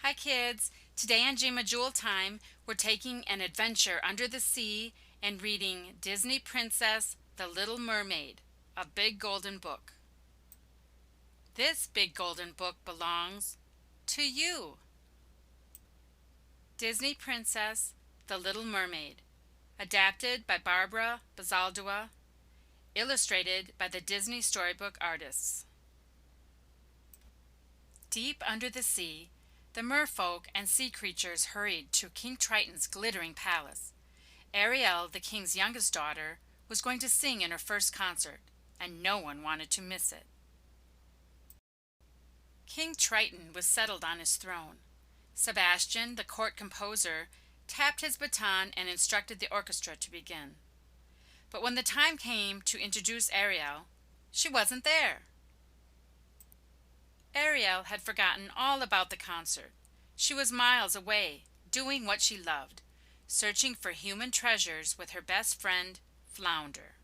Hi kids! Today on Gma Jul time, we're taking an adventure under the sea and reading Disney Princess, The Little Mermaid, a big golden book. This big golden book belongs to you. Disney Princess, The Little Mermaid, adapted by Barbara Bazaldua, illustrated by the Disney Storybook artists. Deep under the sea, the merfolk and sea creatures hurried to King Triton's glittering palace. Ariel, the king's youngest daughter, was going to sing in her first concert, and no one wanted to miss it. King Triton was settled on his throne. Sebastian, the court composer, tapped his baton and instructed the orchestra to begin. But when the time came to introduce Ariel, she wasn't there. Ariel had forgotten all about the concert. She was miles away, doing what she loved, searching for human treasures with her best friend, Flounder.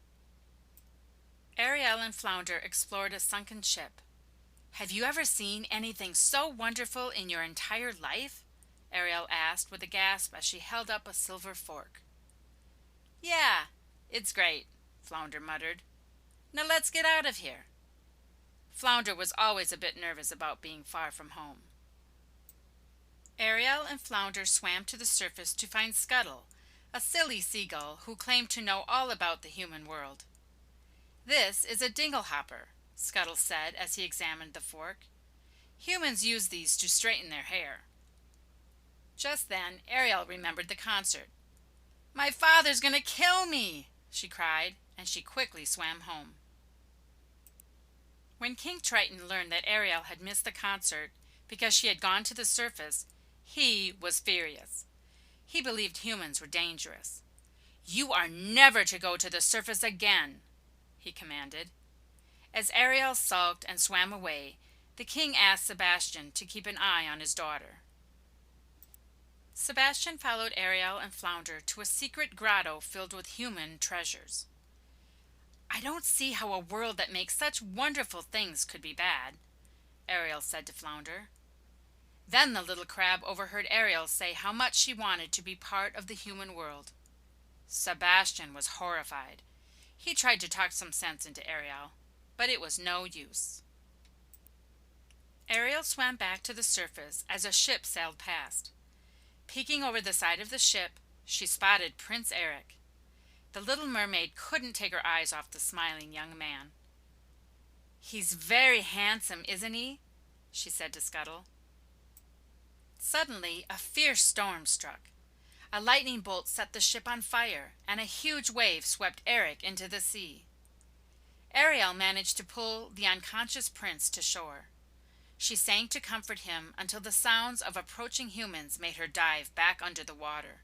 Ariel and Flounder explored a sunken ship. "Have you ever seen anything so wonderful in your entire life?" Ariel asked with a gasp as she held up a silver fork. "Yeah, it's great," Flounder muttered. "Now let's get out of here." Flounder was always a bit nervous about being far from home. Ariel and Flounder swam to the surface to find Scuttle, a silly seagull who claimed to know all about the human world. "This is a dinglehopper," Scuttle said as he examined the fork. "Humans use these to straighten their hair." Just then, Ariel remembered the concert. "My father's going to kill me!" she cried, and she quickly swam home. When King Triton learned that Ariel had missed the concert because she had gone to the surface, he was furious. He believed humans were dangerous. "You are never to go to the surface again," he commanded. As Ariel sulked and swam away, the king asked Sebastian to keep an eye on his daughter. Sebastian followed Ariel and Flounder to a secret grotto filled with human treasures. "I don't see how a world that makes such wonderful things could be bad," Ariel said to Flounder. Then the little crab overheard Ariel say how much she wanted to be part of the human world. Sebastian was horrified. He tried to talk some sense into Ariel, but it was no use. Ariel swam back to the surface as a ship sailed past. Peeking over the side of the ship, she spotted Prince Eric. The Little Mermaid couldn't take her eyes off the smiling young man. "He's very handsome, isn't he?" she said to Scuttle. Suddenly, a fierce storm struck. A lightning bolt set the ship on fire, and a huge wave swept Eric into the sea. Ariel managed to pull the unconscious prince to shore. She sang to comfort him until the sounds of approaching humans made her dive back under the water.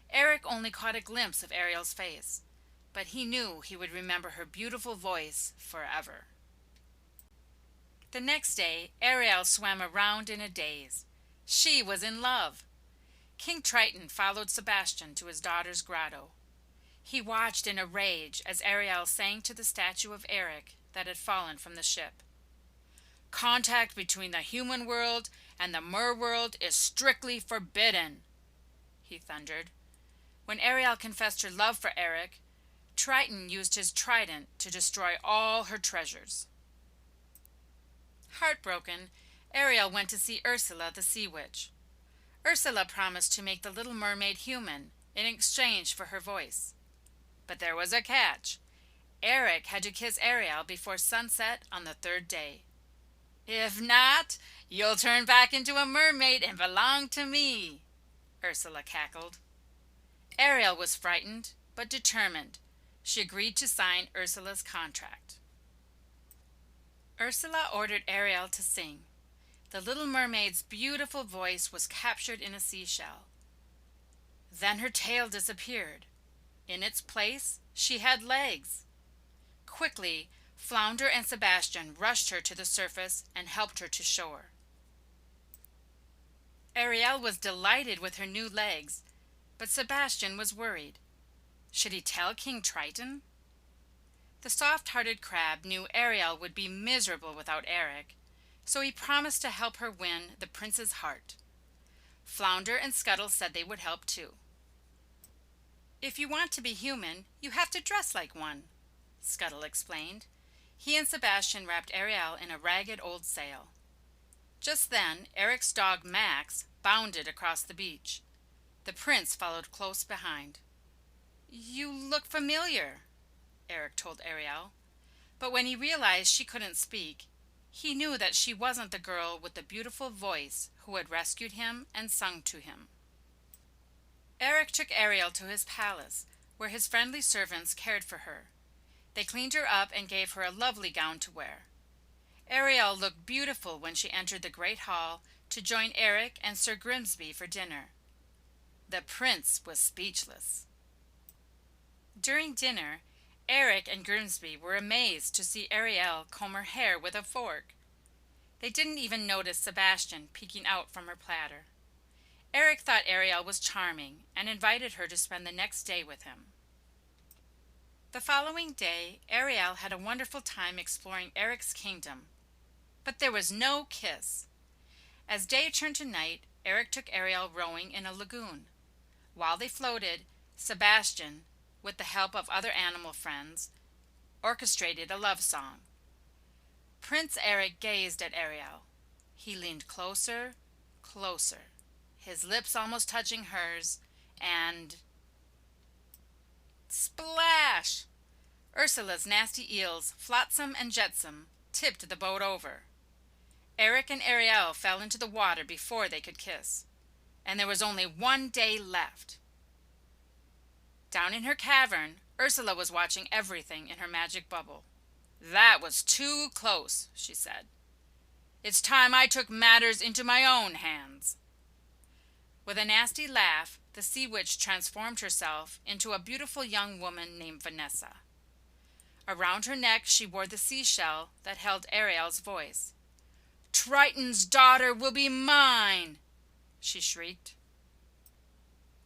Eric only caught a glimpse of Ariel's face, but he knew he would remember her beautiful voice forever. The next day, Ariel swam around in a daze. She was in love. King Triton followed Sebastian to his daughter's grotto. He watched in a rage as Ariel sang to the statue of Eric that had fallen from the ship. "Contact between the human world and the mer world is strictly forbidden," he thundered. When Ariel confessed her love for Eric, Triton used his trident to destroy all her treasures. Heartbroken, Ariel went to see Ursula the Sea Witch. Ursula promised to make the Little Mermaid human in exchange for her voice. But there was a catch. Eric had to kiss Ariel before sunset on the third day. "If not, you'll turn back into a mermaid and belong to me," Ursula cackled. Ariel was frightened, but determined. She agreed to sign Ursula's contract. Ursula ordered Ariel to sing. The Little Mermaid's beautiful voice was captured in a seashell. Then her tail disappeared. In its place, she had legs. Quickly, Flounder and Sebastian rushed her to the surface and helped her to shore. Ariel was delighted with her new legs, but Sebastian was worried. Should he tell King Triton? The soft-hearted crab knew Ariel would be miserable without Eric. so he promised to help her win the prince's heart. Flounder and Scuttle said they would help too. "If you want to be human, you have to dress like one," Scuttle explained. He and Sebastian wrapped Ariel in a ragged old sail. Just then, Eric's dog Max bounded across the beach. The prince followed close behind. "You look familiar," Eric told Ariel. But when he realized she couldn't speak, he knew that she wasn't the girl with the beautiful voice who had rescued him and sung to him. Eric took Ariel to his palace, where his friendly servants cared for her. They cleaned her up and gave her a lovely gown to wear. Ariel looked beautiful when she entered the great hall to join Eric and Sir Grimsby for dinner. The prince was speechless. During dinner, Eric and Grimsby were amazed to see Ariel comb her hair with a fork. They didn't even notice Sebastian peeking out from her platter. Eric thought Ariel was charming and invited her to spend the next day with him. The following day, Ariel had a wonderful time exploring Eric's kingdom, but there was no kiss. As day turned to night, Eric took Ariel rowing in a lagoon. While they floated, Sebastian, with the help of other animal friends, orchestrated a love song. Prince Eric gazed at Ariel. He leaned closer, closer, his lips almost touching hers, and splash! Ursula's nasty eels, Flotsam and Jetsam, tipped the boat over. Eric and Ariel fell into the water before they could kiss, and there was only one day left. Down in her cavern, Ursula was watching everything in her magic bubble. "That was too close," she said. "It's time I took matters into my own hands." With a nasty laugh, the sea witch transformed herself into a beautiful young woman named Vanessa. Around her neck she wore the seashell that held Ariel's voice. "Triton's daughter will be mine!" she shrieked.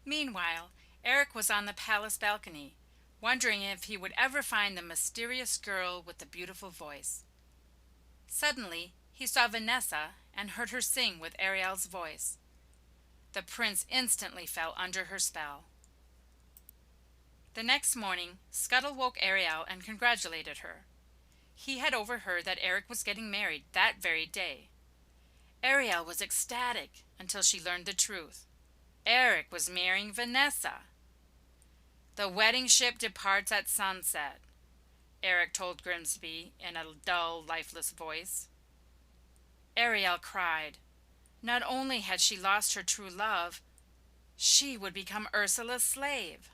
Meanwhile, Eric was on the palace balcony, wondering if he would ever find the mysterious girl with the beautiful voice. Suddenly, he saw Vanessa and heard her sing with Ariel's voice. The prince instantly fell under her spell. The next morning, Scuttle woke Ariel and congratulated her. He had overheard that Eric was getting married that very day. Ariel was ecstatic until she learned the truth. Eric was marrying Vanessa. "The wedding ship departs at sunset," Eric told Grimsby in a dull, lifeless voice. Ariel cried. Not only had she lost her true love, she would become Ursula's slave.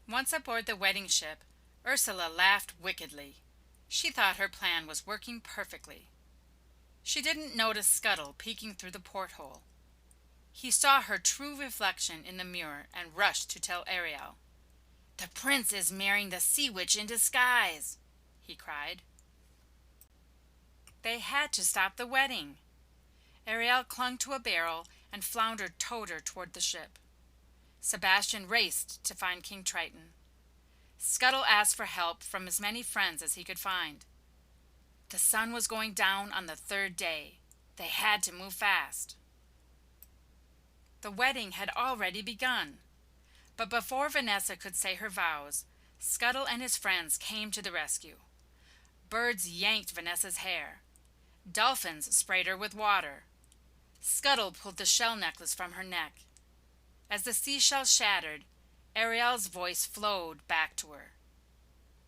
Once aboard the wedding ship, Ursula laughed wickedly. She thought her plan was working perfectly. She didn't notice Scuttle peeking through the porthole. He saw her true reflection in the mirror and rushed to tell Ariel. "The prince is marrying the sea witch in disguise," he cried. They had to stop the wedding. Ariel clung to a barrel and Flounder towed her toward the ship. Sebastian raced to find King Triton. Scuttle asked for help from as many friends as he could find. The sun was going down on the third day. They had to move fast. The wedding had already begun. But before Vanessa could say her vows, Scuttle and his friends came to the rescue. Birds yanked Vanessa's hair. Dolphins sprayed her with water. Scuttle pulled the shell necklace from her neck. As the seashell shattered, Ariel's voice flowed back to her.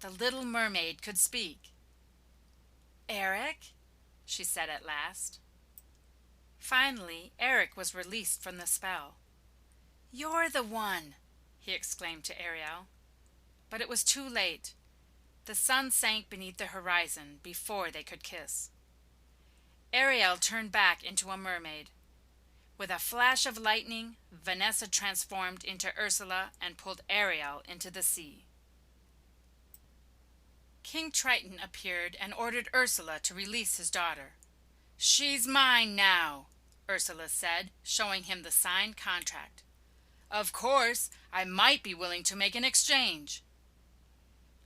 The Little Mermaid could speak. "Eric?" she said at last. Finally, Eric was released from the spell. "You're the one!" he exclaimed to Ariel. But it was too late. The sun sank beneath the horizon before they could kiss. Ariel turned back into a mermaid. With a flash of lightning, Vanessa transformed into Ursula and pulled Ariel into the sea. King Triton appeared and ordered Ursula to release his daughter. "She's mine now," Ursula said, showing him the signed contract. "Of course, I might be willing to make an exchange."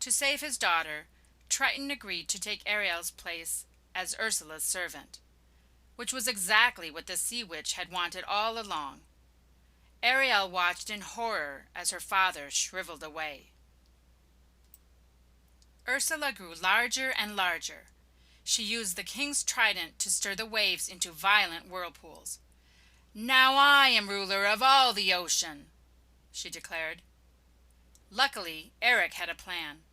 To save his daughter, Triton agreed to take Ariel's place as Ursula's servant, which was exactly what the sea witch had wanted all along. Ariel watched in horror as her father shriveled away. Ursula grew larger and larger. She used the king's trident to stir the waves into violent whirlpools. "Now I am ruler of all the ocean," she declared. Luckily, Eric had a plan.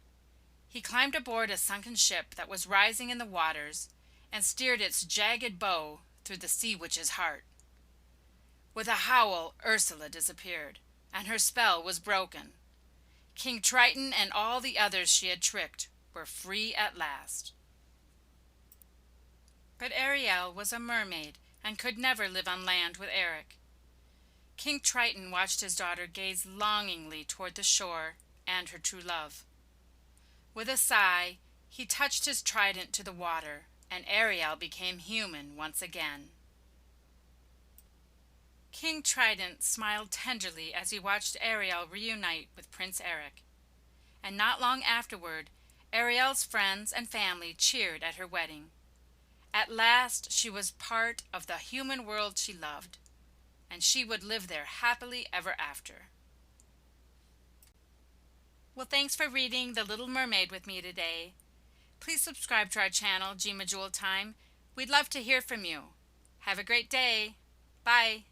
He climbed aboard a sunken ship that was rising in the waters and steered its jagged bow through the sea witch's heart. With a howl, Ursula disappeared, and her spell was broken. King Triton and all the others she had tricked were free at last. But Ariel was a mermaid and could never live on land with Eric. King Triton watched his daughter gaze longingly toward the shore and her true love. With a sigh, he touched his trident to the water, and Ariel became human once again. King Trident smiled tenderly as he watched Ariel reunite with Prince Eric. And not long afterward, Ariel's friends and family cheered at her wedding. At last she was part of the human world she loved, and she would live there happily ever after. Well, thanks for reading The Little Mermaid with me today. Please subscribe to our channel, Gma Jul Time. We'd love to hear from you. Have a great day. Bye.